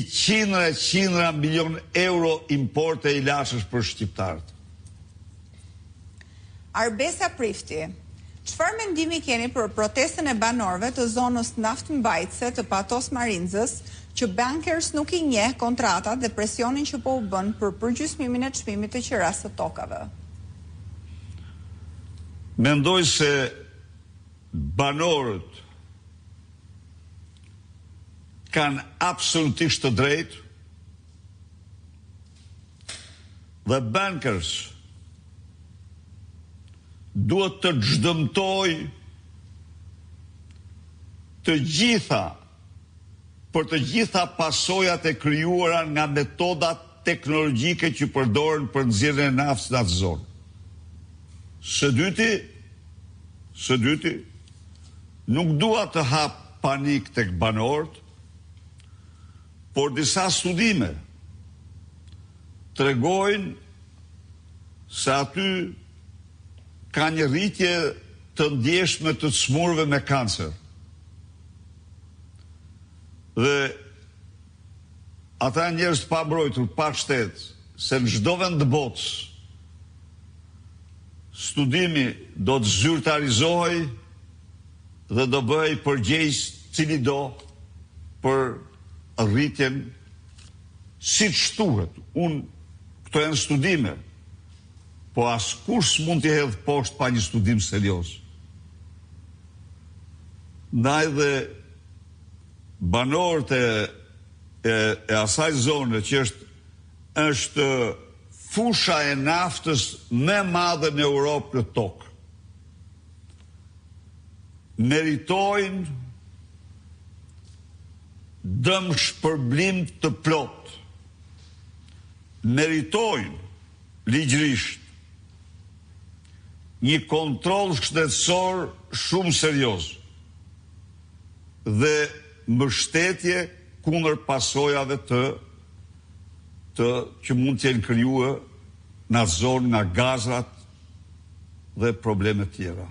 qindra milion euro importe i lashësh për shqiptarët. Arbesa Prifti, çfarë mendimi keni për protestën e banorëve të zonës naftmbajtëse të Patos Marinzës, që bankers nuk i njeh kontratat dhe presionin që po u bën për përgjysmimin e çmimit të qeras së tokave? Mendoj se banorët kanë absolutisht të drejtë dhe bankers duhet të çdëmtoj për të gjitha pasojat e krijuara nga metodat teknologjike që përdoren për nxjerrjen e naftës në atë zonë. Së dyti, nuk dua të hap panik tek banorët, por disa studime tregojnë se aty ka një rritje të ndjeshme të çmurëve me kancer. Dhe ata njerëz të pambrojtur, pa shtet, se në çdo vend të botës studimi do të zyrtarizohej dhe do bëhej përgjegjës cili do për rritjen siç shtuhet. Këto janë studime, po askush s'mund t'i hedh poshtë pa një studim serioz. Ndaj dhe banorët e asaj zone që është fusha e naftës më e madhe në Europë në tokë, meritojnë dëm shpërblim të plot, meritojnë ligjërisht një kontroll shtetësor shumë serioz dhe mbështetje kundër pasojave të që mund të jenë krijuar në zonë nga gazrat dhe probleme tjera.